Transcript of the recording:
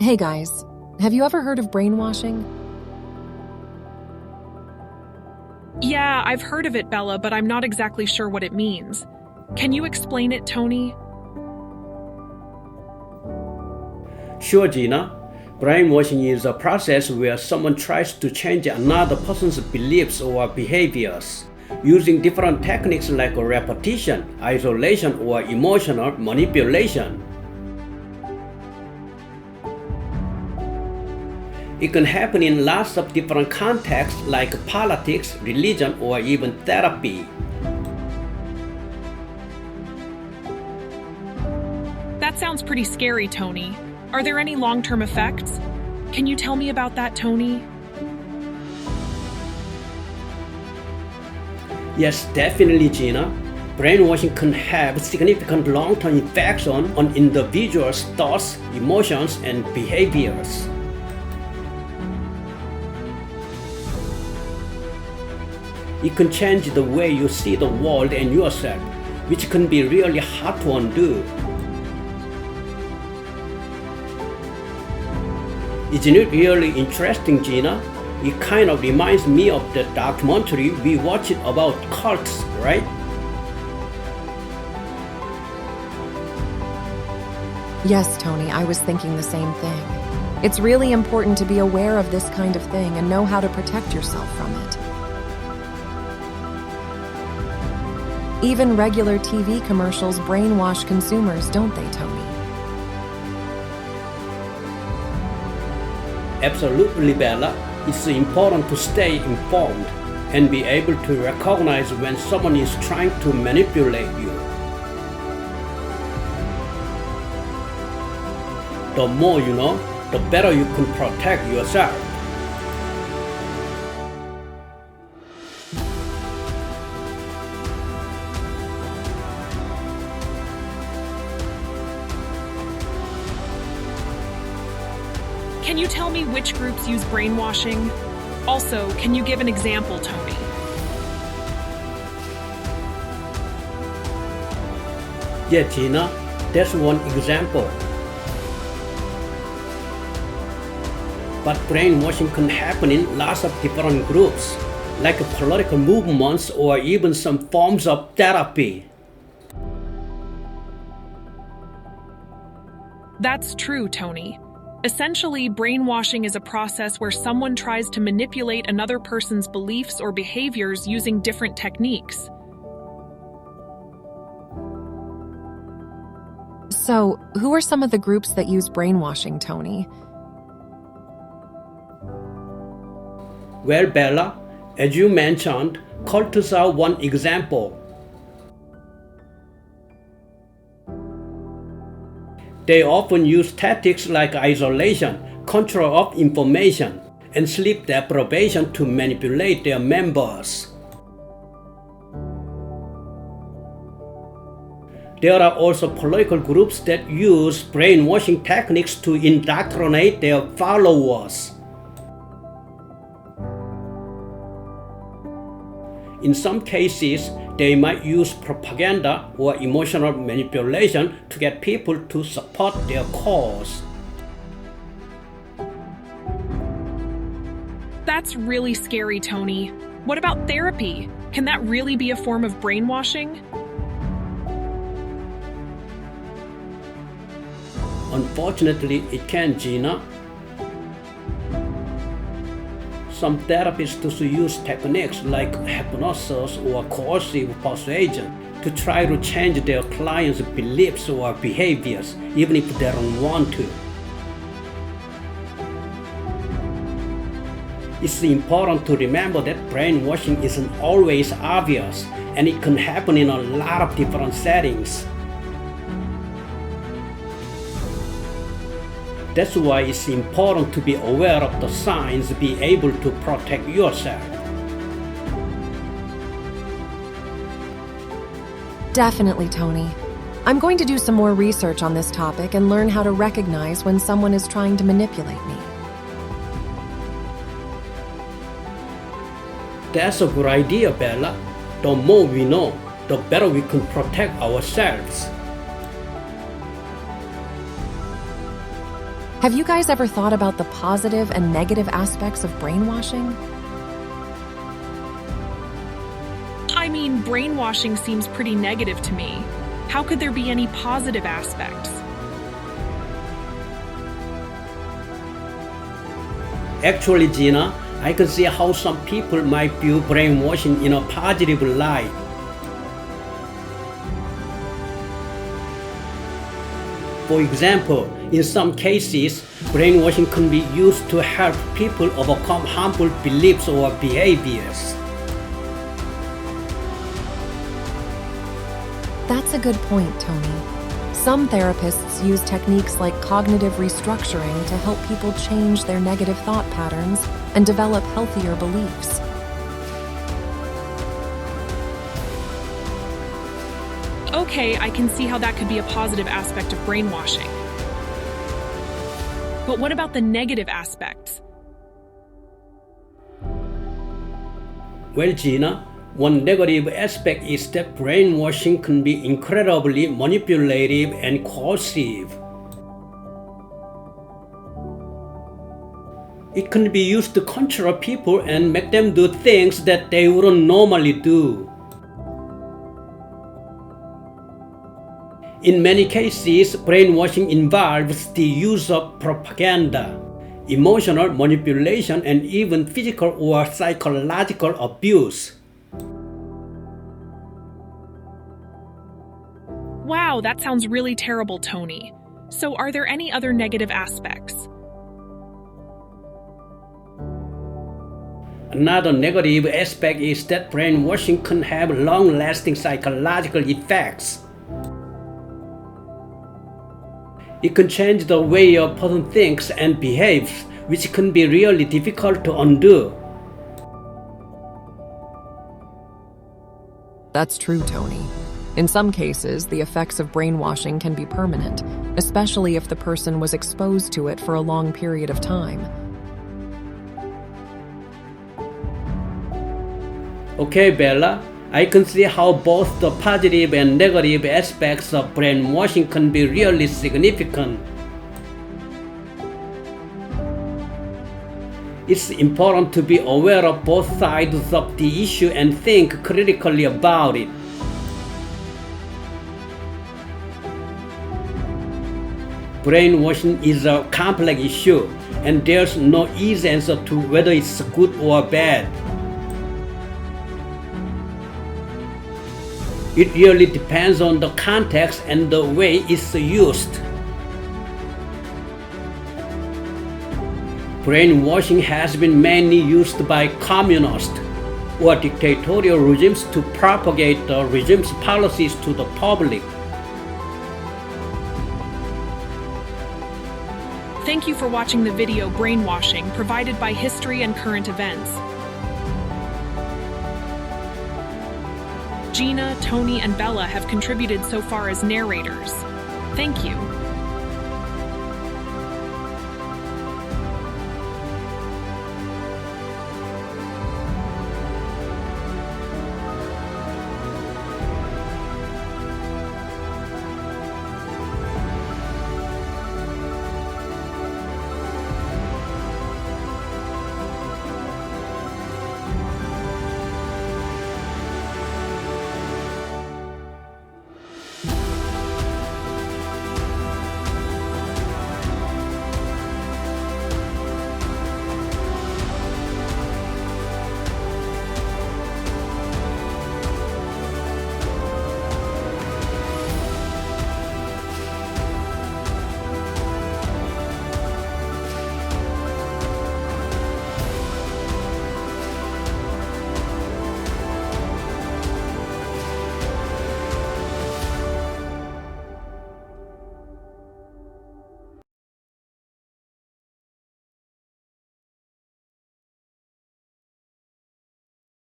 Hey guys, have you ever heard of brainwashing? Yeah, I've heard of it, Bella, but I'm not exactly sure what it means. Can you explain it, Tony? Sure, Gina. Brainwashing is a process where someone tries to change another person's beliefs or behaviors using different techniques like repetition, isolation, or emotional manipulation. It can happen in lots of different contexts like politics, religion, or even therapy. That sounds pretty scary, Tony. Are there any long-term effects? Can you tell me about that, Tony? Yes, definitely, Gina. Brainwashing can have significant long-term effects on individuals' thoughts, emotions, and behaviors. It can change the way you see the world and yourself, which can be really hard to undo. Isn't it really interesting, Gina? It kind of reminds me of the documentary we watched about cults, right? Yes, Tony, I was thinking the same thing. It's really important to be aware of this kind of thing and know how to protect yourself from it. Even regular TV commercials brainwash consumers, don't they, Tony? Absolutely, Bella. It's important to stay informed and be able to recognize when someone is trying to manipulate you. The more you know, the better you can protect yourself. Can you tell me which groups use brainwashing? Also, can you give an example, Tony? Yeah, Gina, that's one example. But brainwashing can happen in lots of different groups, like political movements or even some forms of therapy. That's true, Tony. Essentially, brainwashing is a process where someone tries to manipulate another person's beliefs or behaviors using different techniques. So, who are some of the groups that use brainwashing, Tony? Well, Bella, as you mentioned, cults are one example. They often use tactics like isolation, control of information, and sleep deprivation to manipulate their members. There are also political groups that use brainwashing techniques to indoctrinate their followers. In some cases, they might use propaganda or emotional manipulation to get people to support their cause. That's really scary, Tony. What about therapy? Can that really be a form of brainwashing? Unfortunately, it can, Gina. Some therapists use techniques like hypnosis or coercive persuasion to try to change their clients' beliefs or behaviors, even if they don't want to. It's important to remember that brainwashing isn't always obvious, and it can happen in a lot of different settings. That's why it's important to be aware of the signs, be able to protect yourself. Definitely, Tony. I'm going to do some more research on this topic and learn how to recognize when someone is trying to manipulate me. That's a good idea, Bella. The more we know, the better we can protect ourselves. Have you guys ever thought about the positive and negative aspects of brainwashing? I mean, brainwashing seems pretty negative to me. How could there be any positive aspects? Actually, Gina, I can see how some people might view brainwashing in a positive light. For example, in some cases, brainwashing can be used to help people overcome harmful beliefs or behaviors. That's a good point, Tony. Some therapists use techniques like cognitive restructuring to help people change their negative thought patterns and develop healthier beliefs. Okay, I can see how that could be a positive aspect of brainwashing. But what about the negative aspects? Well, Gina, one negative aspect is that brainwashing can be incredibly manipulative and coercive. It can be used to control people and make them do things that they wouldn't normally do. In many cases, brainwashing involves the use of propaganda, emotional manipulation, and even physical or psychological abuse. Wow, that sounds really terrible, Tony. So are there any other negative aspects? Another negative aspect is that brainwashing can have long-lasting psychological effects. It can change the way a person thinks and behaves, which can be really difficult to undo. That's true, Tony. In some cases, the effects of brainwashing can be permanent, especially if the person was exposed to it for a long period of time. Okay, Bella, I can see how both the positive and negative aspects of brainwashing can be really significant. It's important to be aware of both sides of the issue and think critically about it. Brainwashing is a complex issue, and there's no easy answer to whether it's good or bad. It really depends on the context and the way it's used. Brainwashing has been mainly used by communist or dictatorial regimes to propagate the regime's policies to the public. Thank you for watching the video Brainwashing, provided by History and Current Events. Gina, Tony, and Bella have contributed so far as narrators. Thank you.